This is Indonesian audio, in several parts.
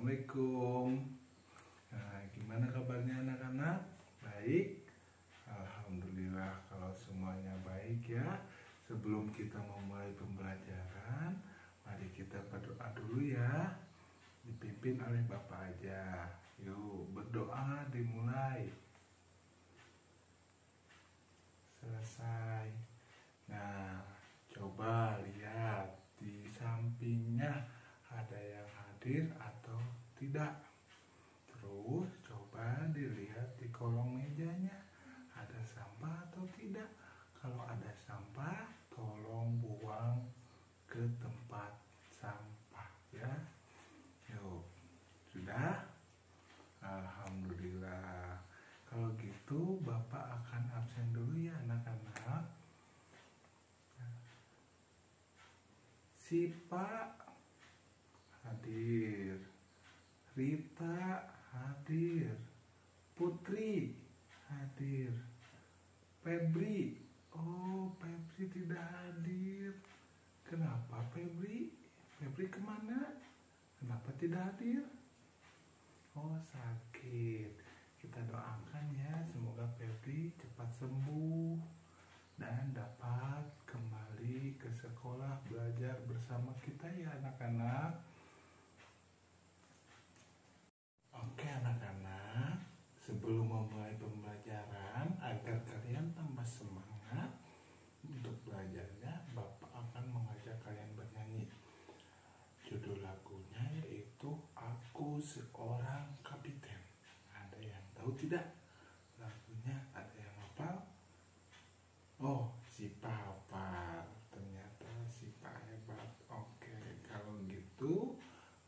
Assalamualaikum. Nah, gimana kabarnya anak-anak? Baik? Alhamdulillah kalau semuanya baik ya. Sebelum kita memulai pembelajaran, mari kita berdoa dulu ya. Dipimpin oleh Bapak aja. Yuk, berdoa dimulai. Selesai. Nah, coba lihat di sampingnya ada yang hadir atau tidak. Terus coba dilihat di kolong mejanya ada sampah atau tidak. Kalau ada sampah, tolong buang ke tempat sampah ya. Yuk, sudah? Alhamdulillah. Kalau gitu Bapak akan absen dulu ya anak-anak. Sipa hadir, Rita hadir, Putri hadir, Febri, oh Febri tidak hadir. Kenapa Febri? Febri kemana? Kenapa tidak hadir? Oh sakit. Kita doakan ya, semoga Febri cepat sembuh dan dapat kembali ke sekolah belajar bersama kita ya anak-anak. Oke anak-anak, sebelum memulai pembelajaran agar kalian tambah semangat untuk belajarnya, Bapak akan mengajak kalian bernyanyi. Judul lagunya yaitu Aku Seorang Kapiten. Ada yang tahu tidak lagunya? Ada yang hafal? Oh, Sipa hafal. Ternyata Sipa hebat. Oke, kalau gitu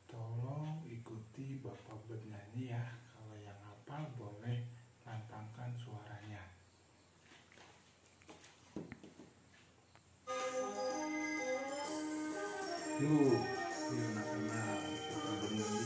tolong ikuti Bapak bernyanyi ya. Kalau yang hafal boleh lantangkan suaranya. Yuk, anak-anak kita bernyanyi.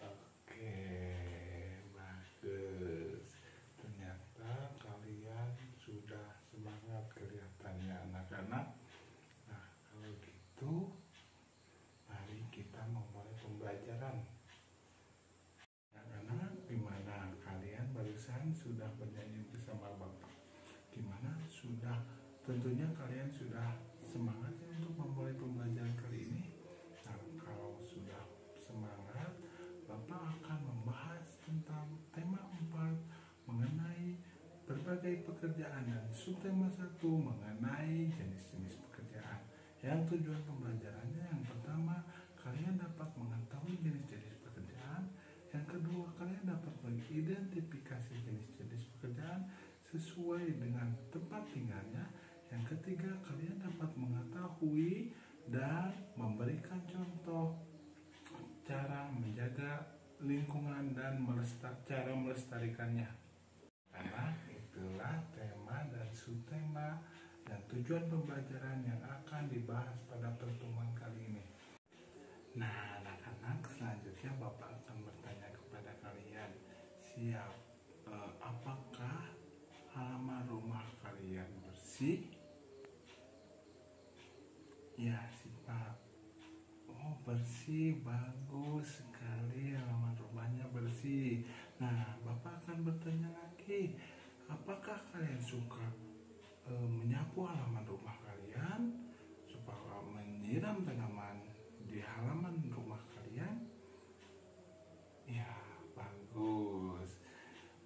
Oke, bagus. Ternyata kalian sudah semangat kelihatannya anak-anak. Nah, kalau gitu mari kita memulai pembelajaran. Anak-anak, gimana kalian barusan sudah bernyanyi bersama Bapak? Gimana? Sudah? Tentunya kalian sudah semangat ya untuk memulai pembelajaran kali ini. Nah, kalau sudah semangat, Bapak akan membahas tentang tema 4 mengenai berbagai pekerjaan dan subtema 1 mengenai jenis-jenis pekerjaan. Yang tujuan pembelajarannya yang pertama, kalian dapat mengetahui jenis-jenis pekerjaan. Yang kedua, kalian dapat mengidentifikasi jenis-jenis pekerjaan sesuai dengan tempat tinggalnya. Yang ketiga, kalian dapat mengetahui dan memberikan contoh cara menjaga lingkungan dan cara melestarikannya. Karena itulah tema dan subtema dan tujuan pembelajaran yang akan dibahas pada pertemuan kali ini. Nah, anak-anak, selanjutnya Bapak akan bertanya kepada kalian, apakah halaman rumah kalian bersih? Ya, Pak. Oh, bersih, bagus sekali, halaman rumahnya bersih. Nah, Bapak akan bertanya lagi, apakah kalian suka menyapu halaman rumah kalian supaya menyiram tanaman di halaman rumah kalian? Ya, bagus.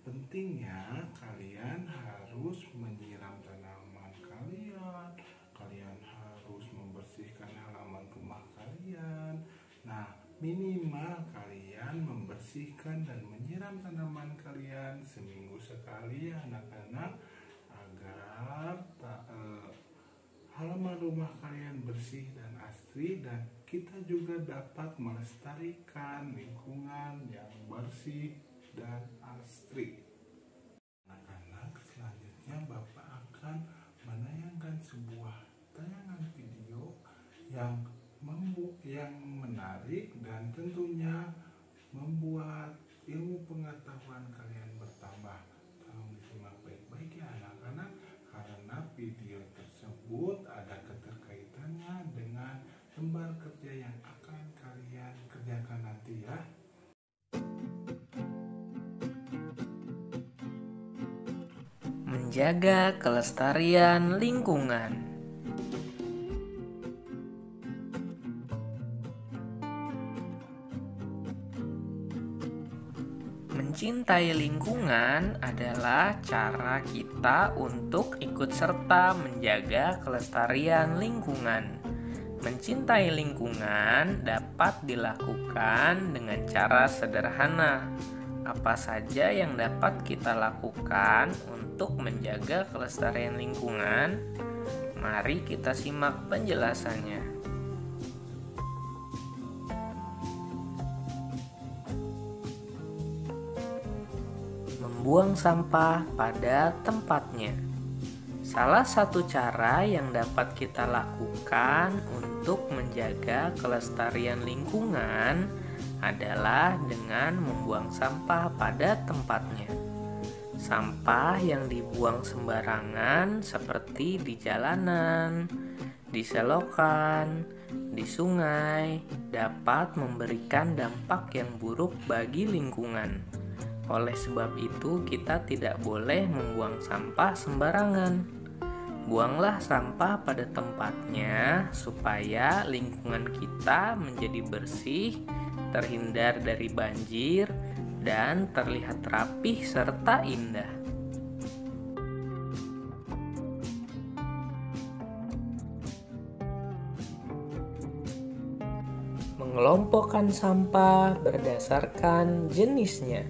Pentingnya kalian harus menyiram tanaman kalian. Kalian harus membersihkan halaman rumah kalian. Nah, minimal kalian membersihkan dan menyiram tanaman kalian seminggu sekali ya anak-anak, agar halaman rumah kalian bersih dan asri dan kita juga dapat melestarikan lingkungan yang bersih dan asri. Anak-anak, selanjutnya Bapak akan menayangkan sebuah tayangan video yang menarik dan tentunya membuat ilmu pengetahuan kalian bertambah. Tolong disimak baik-baik ya anak-anak, karena video tersebut ada keterkaitannya dengan lembar kerja yang akan kalian kerjakan nanti ya. Menjaga kelestarian lingkungan. Mencintai lingkungan adalah cara kita untuk ikut serta menjaga kelestarian lingkungan. Mencintai lingkungan dapat dilakukan dengan cara sederhana. Apa saja yang dapat kita lakukan untuk menjaga kelestarian lingkungan? Mari kita simak penjelasannya. Membuang sampah pada tempatnya. Salah satu cara yang dapat kita lakukan untuk menjaga kelestarian lingkungan adalah dengan membuang sampah pada tempatnya. Sampah yang dibuang sembarangan seperti di jalanan, di selokan, di sungai dapat memberikan dampak yang buruk bagi lingkungan. Oleh sebab itu, kita tidak boleh membuang sampah sembarangan. Buanglah sampah pada tempatnya supaya lingkungan kita menjadi bersih, terhindar dari banjir, dan terlihat rapih serta indah. Mengelompokkan sampah berdasarkan jenisnya.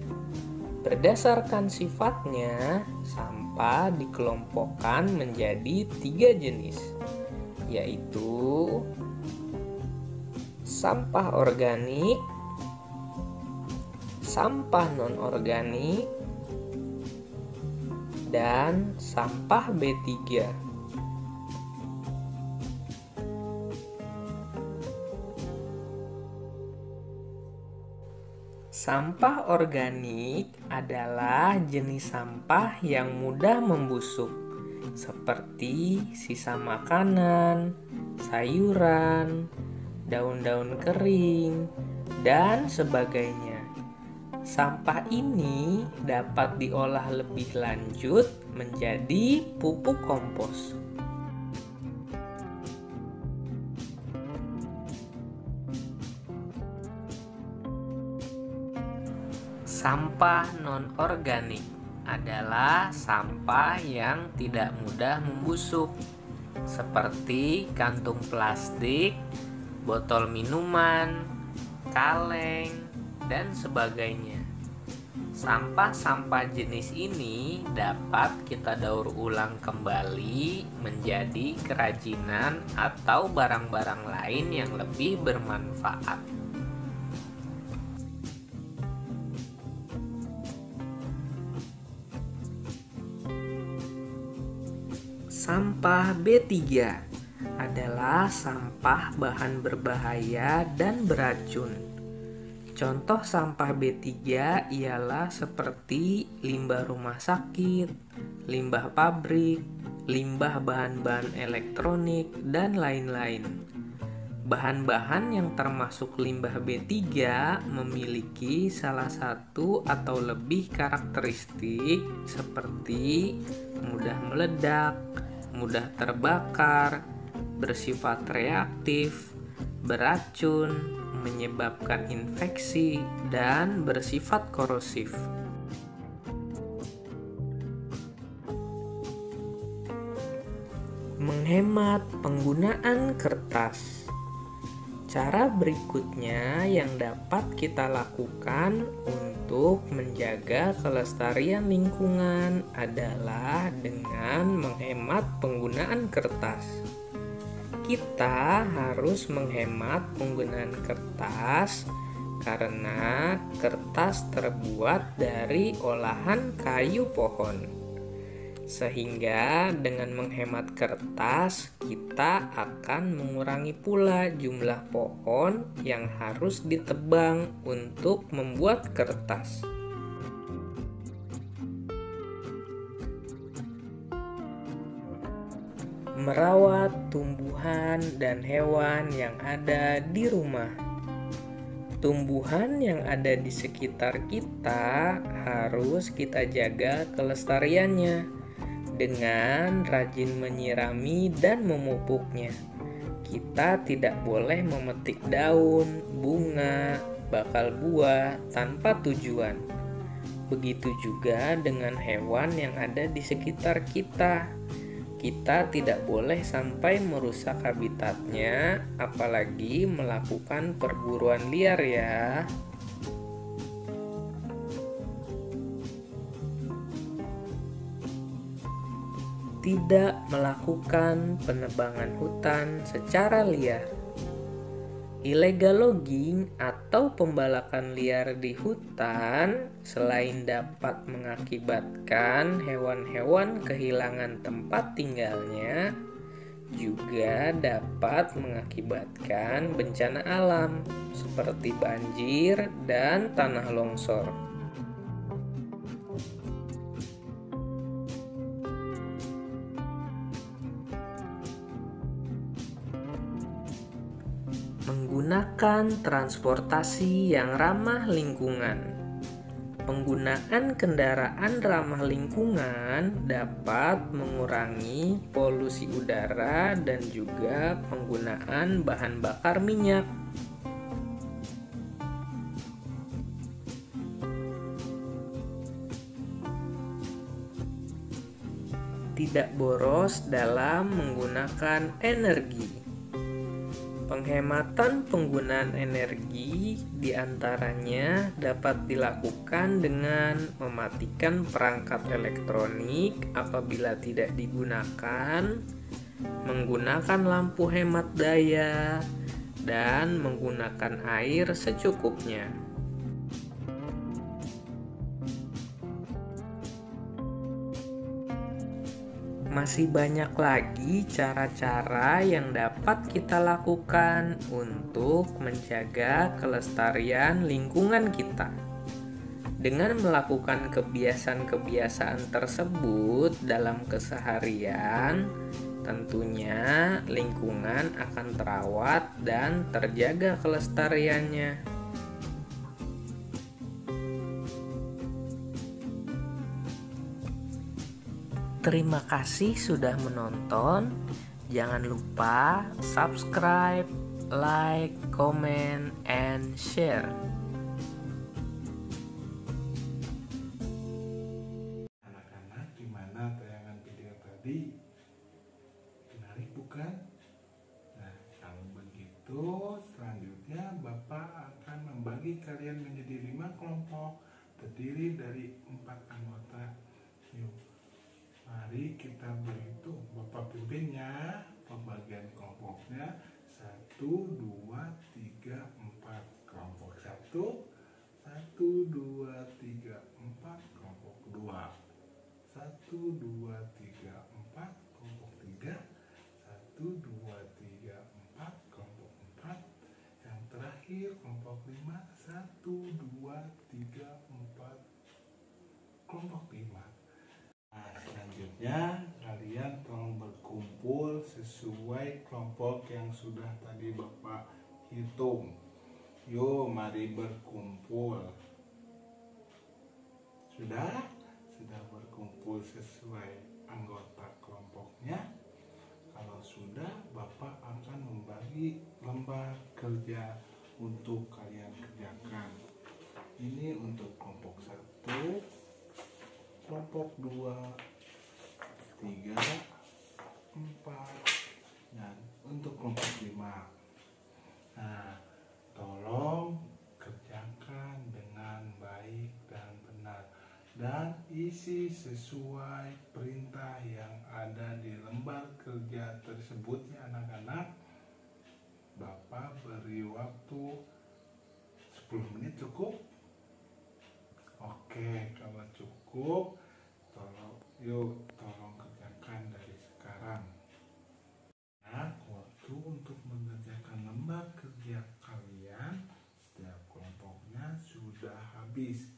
Berdasarkan sifatnya, sampah dikelompokkan menjadi 3 jenis, yaitu sampah organik, sampah non-organik, dan sampah B3. Sampah organik adalah jenis sampah yang mudah membusuk, seperti sisa makanan, sayuran, daun-daun kering, dan sebagainya. Sampah ini dapat diolah lebih lanjut menjadi pupuk kompos. Sampah non-organik adalah sampah yang tidak mudah membusuk, seperti kantung plastik, botol minuman, kaleng, dan sebagainya. Sampah-sampah jenis ini dapat kita daur ulang kembali menjadi kerajinan atau barang-barang lain yang lebih bermanfaat. Sampah B3 adalah sampah bahan berbahaya dan beracun. Contoh sampah B3 ialah seperti limbah rumah sakit, limbah pabrik, limbah bahan-bahan elektronik, dan lain-lain. Bahan-bahan yang termasuk limbah B3 memiliki salah satu atau lebih karakteristik seperti mudah meledak, mudah terbakar, bersifat reaktif, beracun, menyebabkan infeksi, dan bersifat korosif. Menghemat penggunaan kertas. Cara berikutnya yang dapat kita lakukan untuk menjaga kelestarian lingkungan adalah dengan menghemat penggunaan kertas. Kita harus menghemat penggunaan kertas karena kertas terbuat dari olahan kayu pohon. Sehingga dengan menghemat kertas, kita akan mengurangi pula jumlah pohon yang harus ditebang untuk membuat kertas. Merawat tumbuhan dan hewan yang ada di rumah. Tumbuhan yang ada di sekitar kita harus kita jaga kelestariannya dengan rajin menyirami dan memupuknya. Kita tidak boleh memetik daun, bunga, bakal buah tanpa tujuan. Begitu juga dengan hewan yang ada di sekitar kita. Kita tidak boleh sampai merusak habitatnya, apalagi melakukan perburuan liar ya. Tidak melakukan penebangan hutan secara liar. Illegal logging atau pembalakan liar di hutan selain dapat mengakibatkan hewan-hewan kehilangan tempat tinggalnya, juga dapat mengakibatkan bencana alam seperti banjir dan tanah longsor. Menggunakan transportasi yang ramah lingkungan. Penggunaan kendaraan ramah lingkungan dapat mengurangi polusi udara dan juga penggunaan bahan bakar minyak. Tidak boros dalam menggunakan energi. Penghematan penggunaan energi diantaranya dapat dilakukan dengan mematikan perangkat elektronik apabila tidak digunakan, menggunakan lampu hemat daya, dan menggunakan air secukupnya. Masih banyak lagi cara-cara yang dapat kita lakukan untuk menjaga kelestarian lingkungan kita. Dengan melakukan kebiasaan-kebiasaan tersebut dalam keseharian, tentunya lingkungan akan terawat dan terjaga kelestariannya. Terima kasih sudah menonton. Jangan lupa subscribe, like, comment, and share. Anak-anak, gimana tayangan video tadi? Menarik bukan? Nah, kalau begitu selanjutnya Bapak akan membagi kalian menjadi 5 kelompok terdiri dari 4 anggota. Yuk, mari kita berhitung. Bapak pimpinnya, pembagian kelompoknya 1, 2, 3, 4. Kelompok 1, 1, 2, 3, 4. Kelompok 2, 1, 2, 3, 4. Kelompok 3, 1, 2, 3, 4. Kelompok 4. Yang terakhir kelompok 5, 1, 2, 3, 4. Kelompok 5. Nah, selanjutnya kalian tolong berkumpul sesuai kelompok yang sudah tadi Bapak hitung. Yuk, mari berkumpul. Sudah? Sudah berkumpul sesuai anggota kelompoknya? Kalau sudah, Bapak akan membagi lembar kerja untuk kalian kerjakan. Ini untuk kelompok 1, kelompok 2, 3, 4, dan untuk kelompok 5. Nah, tolong kerjakan dengan baik dan benar dan isi sesuai perintah yang ada di lembar kerja tersebut ya anak-anak. cukup. Tolong kerjakan dari sekarang. Nah, waktu untuk mengerjakan lembar kerja kalian setiap kelompoknya sudah habis.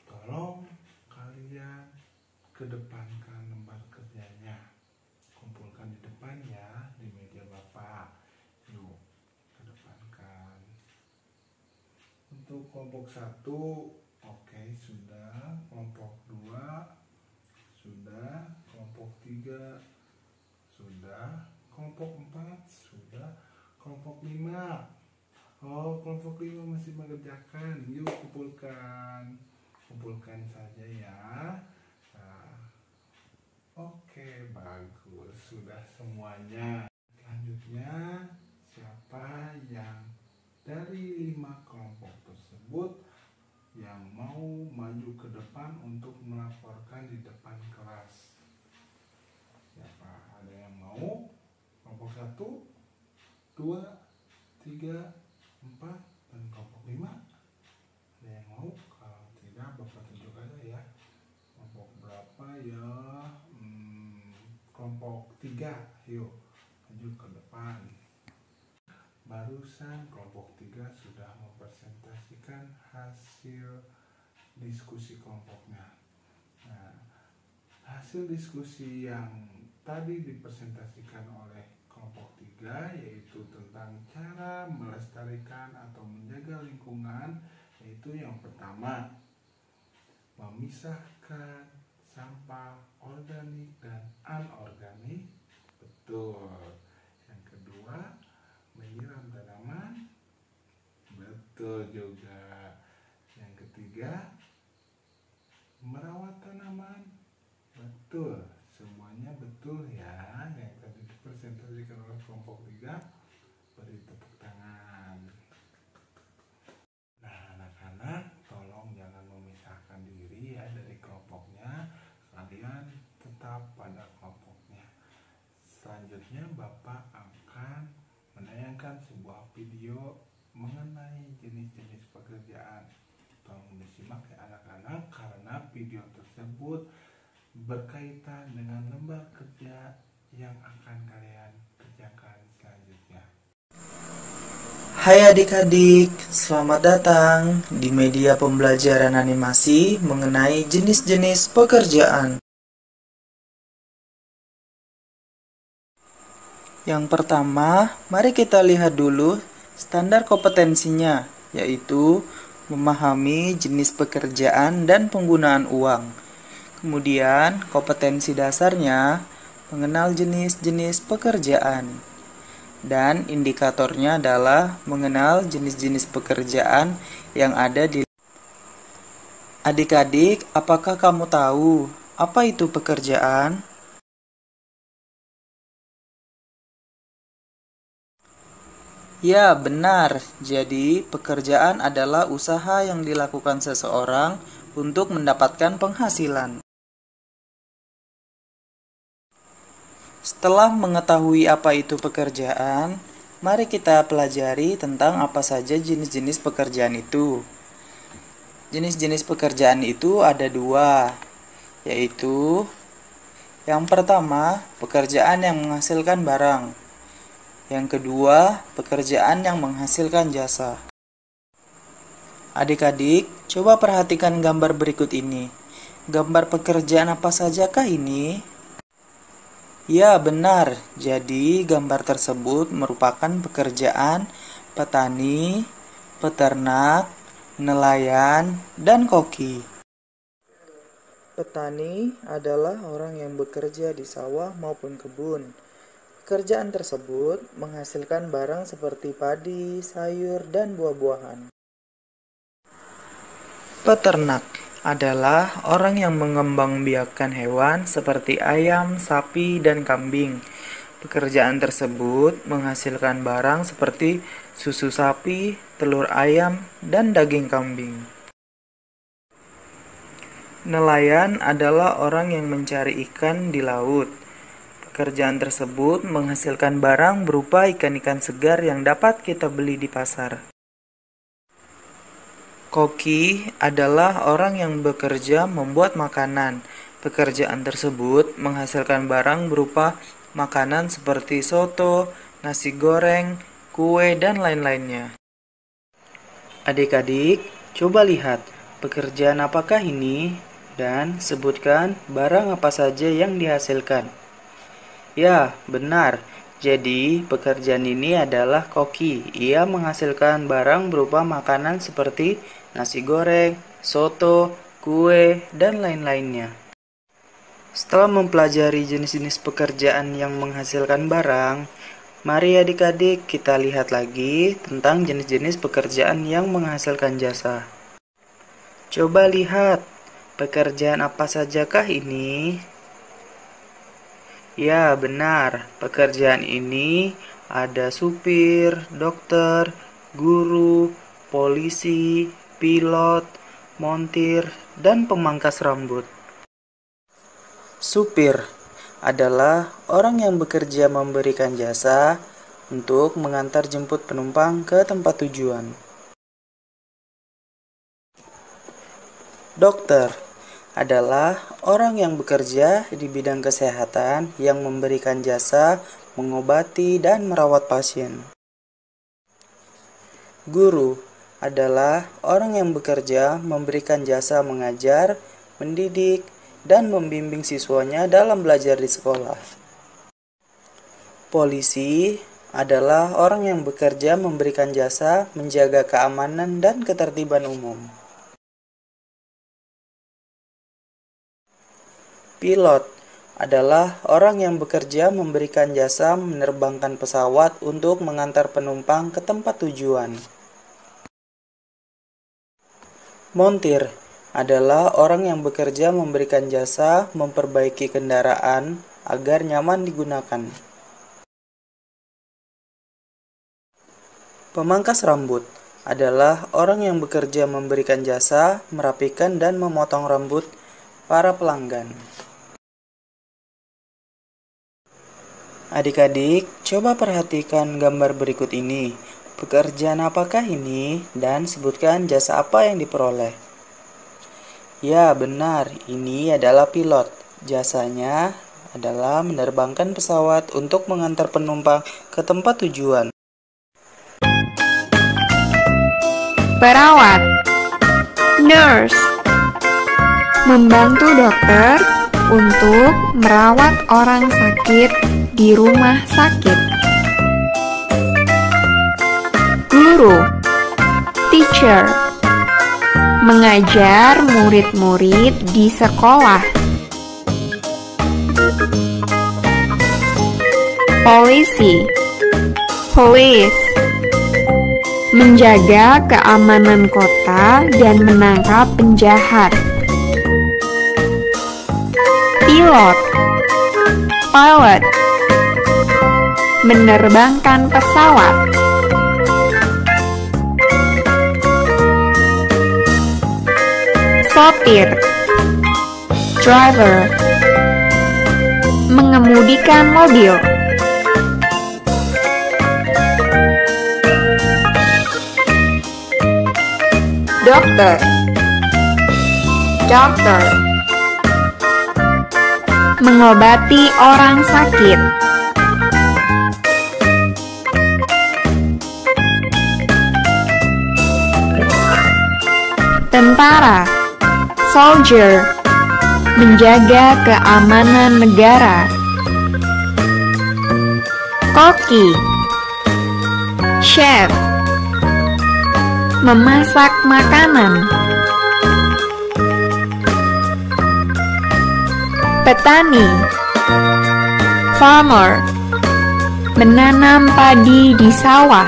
Tolong kalian kedepankan lembar kerjanya. Kumpulkan di depan ya, di meja Bapak. Yuk, kedepankan. Untuk kelompok 1, oke, sudah. Kelompok 2, sudah. Kelompok 3, sudah. Kelompok 4, sudah. Kelompok 5, oh, kelompok 5 masih mengerjakan. Yuk, kumpulkan saja ya. Nah, oke, bagus, sudah semuanya. Selanjutnya, siapa yang dari 5 kelompok tersebut yang mau maju ke depan untuk melaporkan di depan kelas? Siapa? Ada yang mau? Kelompok 1, 2, 3, 4, dan kelompok 5? Ada yang mau? Kalau tidak, Bapak tunjuk aja ya. Kelompok berapa ya? Kelompok 3, yuk maju ke depan. Barusan kelompok 3 sudah mempresentasikan hasil diskusi kelompoknya. Nah, hasil diskusi yang tadi dipresentasikan oleh kelompok 3 yaitu tentang cara melestarikan atau menjaga lingkungan, yaitu yang pertama, memisahkan sampah organik dan anorganik. Betul. Yang kedua, menyiram tanaman. Betul juga. Yang ketiga, merawat tanaman. Betul. Semuanya betul ya. Yang tadi dipresentasikan oleh kelompok 3. Beri tepuk tangan. Nah, anak-anak, tolong jangan memisahkan diri ya dari kelompoknya. Kalian tetap pada kelompoknya. Selanjutnya Bapak akan menayangkan sebuah video mengenai jenis-jenis pekerjaan. Tolong disimak ya anak-anak, karena video tersebut berkaitan dengan lembar kerja yang akan kalian kerjakan selanjutnya. Hai adik-adik, selamat datang di media pembelajaran animasi mengenai jenis-jenis pekerjaan. Yang pertama, mari kita lihat dulu standar kompetensinya, yaitu memahami jenis pekerjaan dan penggunaan uang. Kemudian, kompetensi dasarnya mengenal jenis-jenis pekerjaan. Dan indikatornya adalah mengenal jenis-jenis pekerjaan yang ada di. Adik-adik, apakah kamu tahu apa itu pekerjaan? Ya, benar. Jadi, pekerjaan adalah usaha yang dilakukan seseorang untuk mendapatkan penghasilan. Setelah mengetahui apa itu pekerjaan, mari kita pelajari tentang apa saja jenis-jenis pekerjaan itu. Jenis-jenis pekerjaan itu ada 2, yaitu yang pertama, pekerjaan yang menghasilkan barang. Yang kedua, pekerjaan yang menghasilkan jasa. Adik-adik, coba perhatikan gambar berikut ini. Gambar pekerjaan apa sajakah ini? Ya, benar. Jadi, gambar tersebut merupakan pekerjaan petani, peternak, nelayan, dan koki. Petani adalah orang yang bekerja di sawah maupun kebun. Pekerjaan tersebut menghasilkan barang seperti padi, sayur, dan buah-buahan. Peternak adalah orang yang mengembangbiakan hewan seperti ayam, sapi, dan kambing. Pekerjaan tersebut menghasilkan barang seperti susu sapi, telur ayam, dan daging kambing. Nelayan adalah orang yang mencari ikan di laut. Pekerjaan tersebut menghasilkan barang berupa ikan-ikan segar yang dapat kita beli di pasar. Koki adalah orang yang bekerja membuat makanan. Pekerjaan tersebut menghasilkan barang berupa makanan seperti soto, nasi goreng, kue, dan lain-lainnya. Adik-adik, coba lihat pekerjaan apakah ini dan sebutkan barang apa saja yang dihasilkan. Ya, benar. Jadi, pekerjaan ini adalah koki. Ia menghasilkan barang berupa makanan seperti nasi goreng, soto, kue, dan lain-lainnya. Setelah mempelajari jenis-jenis pekerjaan yang menghasilkan barang, mari adik-adik kita lihat lagi tentang jenis-jenis pekerjaan yang menghasilkan jasa. Coba lihat, pekerjaan apa sajakah ini? Ya, benar. Pekerjaan ini ada supir, dokter, guru, polisi, pilot, montir, dan pemangkas rambut. Supir adalah orang yang bekerja memberikan jasa untuk mengantar jemput penumpang ke tempat tujuan. Dokter adalah orang yang bekerja di bidang kesehatan yang memberikan jasa mengobati dan merawat pasien. Guru adalah orang yang bekerja memberikan jasa mengajar, mendidik, dan membimbing siswanya dalam belajar di sekolah. Polisi adalah orang yang bekerja memberikan jasa menjaga keamanan dan ketertiban umum. Pilot adalah orang yang bekerja memberikan jasa menerbangkan pesawat untuk mengantar penumpang ke tempat tujuan. Montir adalah orang yang bekerja memberikan jasa memperbaiki kendaraan agar nyaman digunakan. Pemangkas rambut adalah orang yang bekerja memberikan jasa merapikan dan memotong rambut para pelanggan. Adik-adik, coba perhatikan gambar berikut ini. Pekerjaan apakah ini? Dan sebutkan jasa apa yang diperoleh. Ya, benar. Ini adalah pilot. Jasanya adalah menerbangkan pesawat untuk mengantar penumpang ke tempat tujuan. Perawat, nurse, membantu dokter untuk merawat orang sakit di rumah sakit. Guru, teacher, mengajar murid-murid di sekolah. Polisi, police, menjaga keamanan kota dan menangkap penjahat. Pilot, pilot, menerbangkan pesawat. Sopir, driver, mengemudikan mobil. Dokter, doctor, mengobati orang sakit. Tentara, soldier, menjaga keamanan negara. Koki, chef, memasak makanan. Petani, farmer, menanam padi di sawah.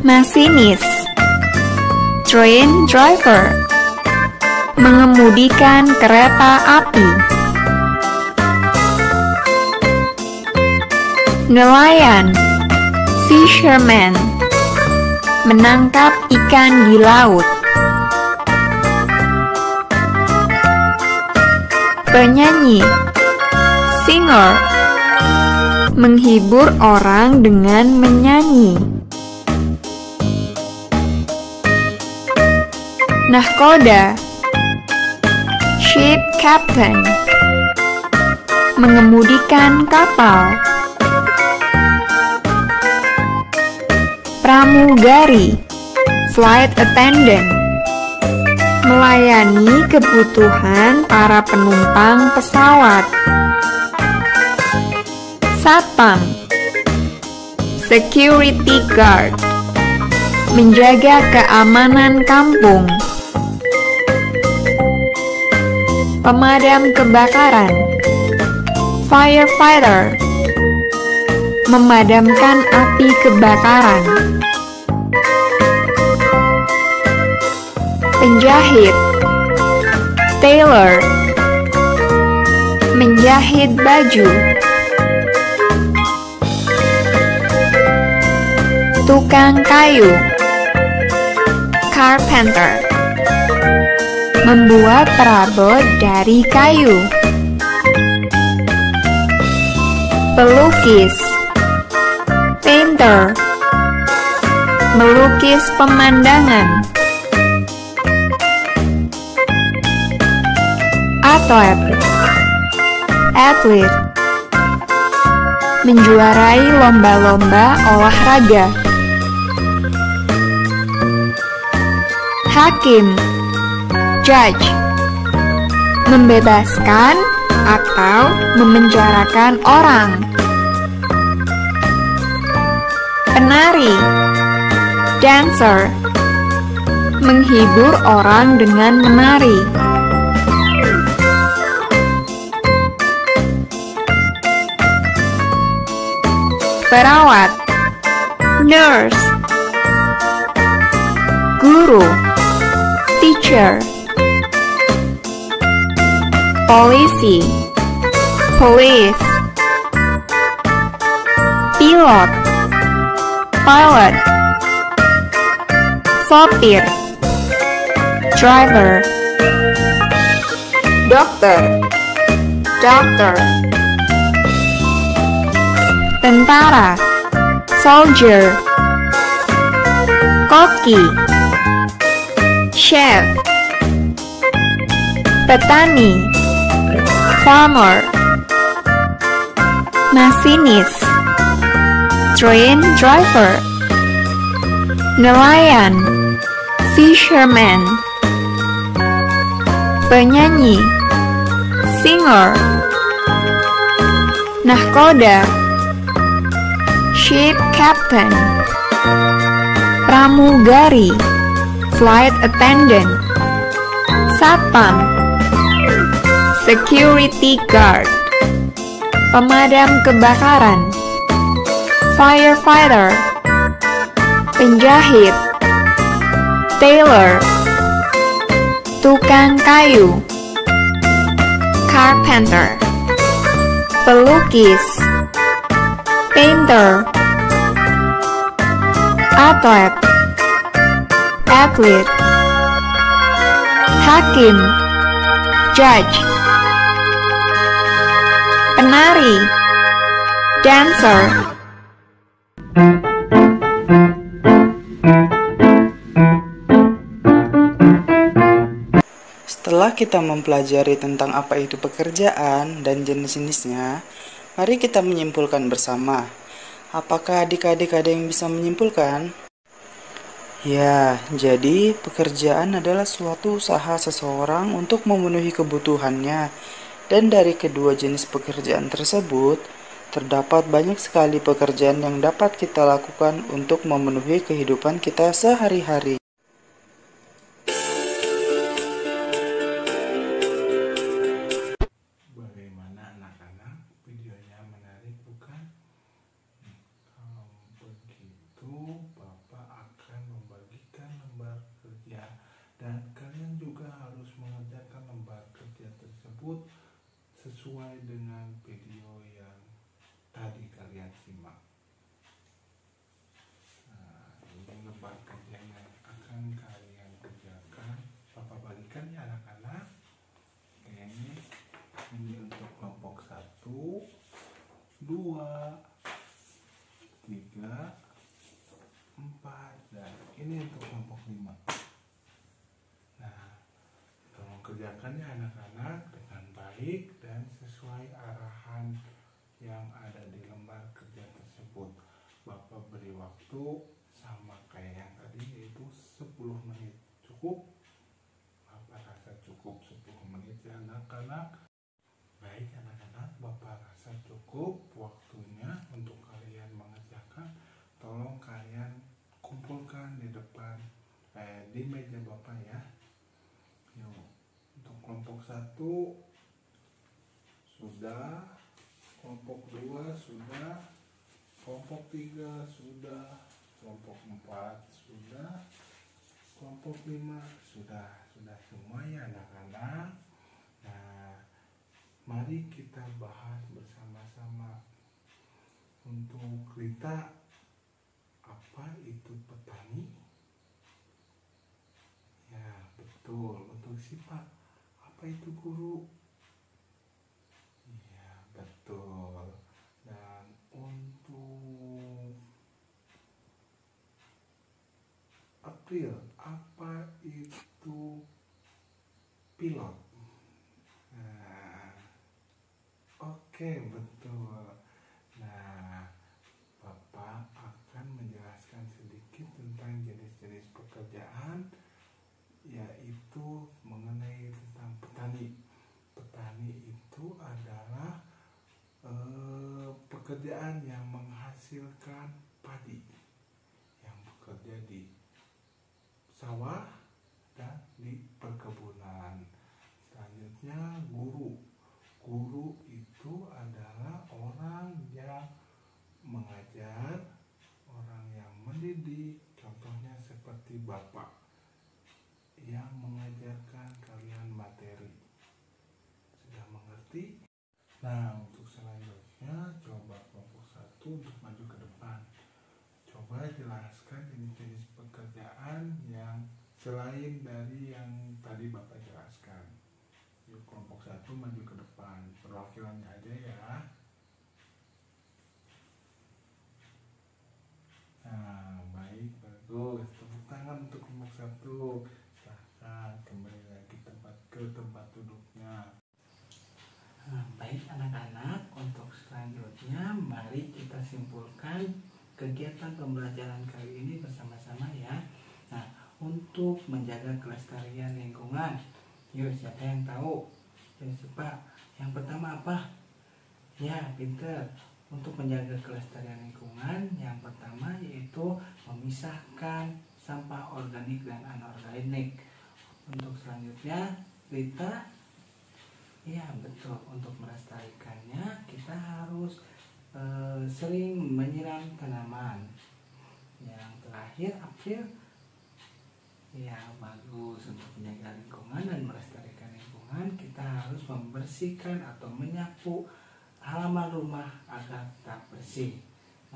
Masinis, train driver, mengemudikan kereta api. Nelayan, fisherman, menangkap ikan di laut. Penyanyi, singer, menghibur orang dengan menyanyi. Nahkoda, ship captain, mengemudikan kapal. Pramugari, flight attendant, melayani kebutuhan para penumpang pesawat. Satpam, security guard, menjaga keamanan kampung. Pemadam kebakaran, firefighter, memadamkan api kebakaran. Penjahit, tailor, menjahit baju. Tukang kayu, carpenter, membuat perabot dari kayu. Pelukis, painter, melukis pemandangan. Atlet, menjuarai lomba-lomba olahraga. Hakim, judge, membebaskan atau memenjarakan orang. Penari, dancer, menghibur orang dengan menari. Perawat, nurse, guru, teacher. Polisi, police. Pilot, pilot. Sopir, driver. Dokter, doctor. Tentara, soldier. Koki, chef. Petani, farmer. Masinis, train driver. Nelayan, fisherman. Penyanyi, singer. Nahkoda, ship captain. Pramugari, flight attendant. Satpam, security guard. Pemadam kebakaran, firefighter. Penjahit, tailor. Tukang kayu, carpenter. Pelukis, painter. Atlet. Hakim, judge. Penari, dancer. Setelah kita mempelajari tentang apa itu pekerjaan dan jenis-jenisnya, mari kita menyimpulkan bersama. Apakah adik-adik ada yang bisa menyimpulkan? Ya, jadi pekerjaan adalah suatu usaha seseorang untuk memenuhi kebutuhannya. Dan dari kedua jenis pekerjaan tersebut, terdapat banyak sekali pekerjaan yang dapat kita lakukan untuk memenuhi kehidupan kita sehari-hari. Bagaimana anak-anak? Videonya menarik bukan? Kalau begitu, Bapak akan membagikan lembar kerja dan kalian juga harus mengerjakan lembar kerja tersebut sesuai dengan video yang tadi kalian simak. Nah, ini lembar kerja yang akan kalian kerjakan. Bapak bagikan ya anak-anak. Ini untuk kelompok 1, 2, 3, 4, dan ini untuk kelompok 5. mengerjakannya anak-anak dengan baik dan sesuai arahan yang ada di lembar kerja tersebut. Bapak beri waktu sama kayak yang tadi, yaitu 10 menit. Cukup? Bapak rasa cukup 10 menit ya anak-anak? Baik anak-anak, Bapak rasa cukup waktunya untuk kalian mengerjakan. Tolong kalian kumpulkan di depan di meja Bapak ya. Yuk, untuk kelompok 1 sudah, kelompok 2 sudah, kelompok 3 sudah, kelompok 4 sudah, kelompok 5 sudah semua ya anak-anak. Nah, mari kita bahas bersama-sama. Untuk Rita, apa itu petani? Ya, betul. Untuk Sipa, apa itu guru? Ya, betul. Dan untuk April, apa itu pilot? Nah, oke, betul. Nah, Bapak akan menjelaskan sedikit tentang jenis-jenis pekerjaan, yaitu mengenai tentang petani. Petani itu adalah pekerjaan yang menghasilkan padi, yang bekerja di sawah dan di perkebunan. Selanjutnya guru. Guru itu adalah orang yang mengajar, orang yang mendidik. Contohnya seperti Bapak yang mengajarkan kalian materi. Sudah mengerti? Nah, untuk selanjutnya coba kelompok 1 untuk maju ke depan. Coba jelaskan jenis-jenis pekerjaan yang selain dari yang tadi Bapak jelaskan. Yuk, kelompok 1 maju ke depan. Perwakilannya aja ya. Nah, baik, bagus. Tepuk tangan untuk kelompok 1. Silahkan kembali lagi ke tempat duduknya. Baik anak-anak, untuk selanjutnya mari kita simpulkan kegiatan pembelajaran kali ini bersama-sama ya. Nah, untuk menjaga kelestarian lingkungan, yuk siapa yang tahu? Ya Pak, yang pertama apa? Ya, pinter. Untuk menjaga kelestarian lingkungan, yang pertama yaitu memisahkan sampah organik dan anorganik. Untuk selanjutnya, Rita, ya betul, untuk melestarikannya kita harus sering menyiram tanaman. Yang terakhir, April, ya bagus, untuk menjaga lingkungan dan melestarikan lingkungan kita harus membersihkan atau menyapu halaman rumah agar tetap bersih.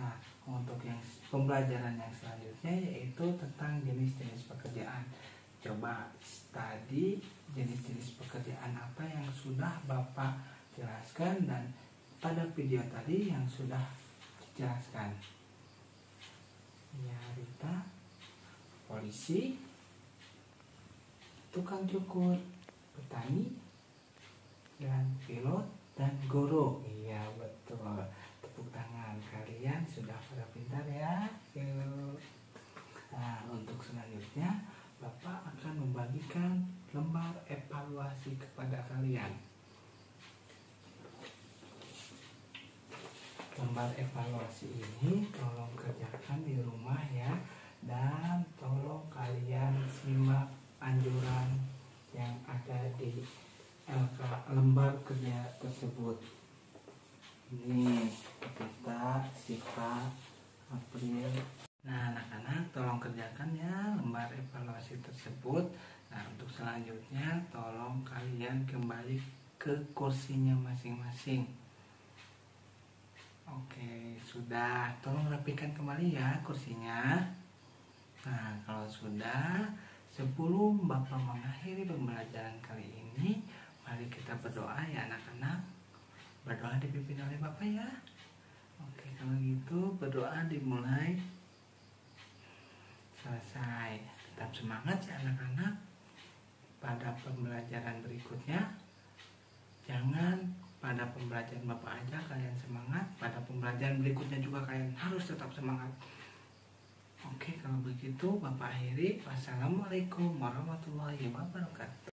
Nah, untuk yang pembelajaran yang selanjutnya yaitu tentang jenis-jenis pekerjaan. Coba tadi jenis-jenis pekerjaan apa yang sudah Bapak jelaskan dan pada video tadi yang sudah dijelaskan. Ya, Rita, polisi, tukang cukur, petani, dan pilot, dan guru. Iya, betul. Tepuk tangan, kalian sudah pada pintar ya. Yuk. Nah, untuk selanjutnya Bapak akan membagikan lembar evaluasi kepada kalian. Lembar evaluasi ini tolong kerjakan di rumah ya, dan tolong kalian simak anjuran yang ada di lembar kerja tersebut. Ini kita sifat April. Nah, anak-anak tolong kerjakan ya lembar evaluasi tersebut. Nah, untuk selanjutnya tolong kalian kembali ke kursinya masing-masing. Oke, sudah. Tolong rapikan kembali ya kursinya. Nah, kalau sudah, sebelum Bapak mengakhiri pembelajaran kali ini, mari kita berdoa ya anak-anak. Berdoa dipimpin oleh Bapak ya. Oke, kalau gitu berdoa dimulai. Selesai. Tetap semangat ya anak-anak. pada pembelajaran berikutnya. Jangan pada pembelajaran Bapak aja kalian semangat, pada pembelajaran berikutnya juga kalian harus tetap semangat. Oke, kalau begitu Bapak akhiri. Wassalamualaikum warahmatullahi wabarakatuh.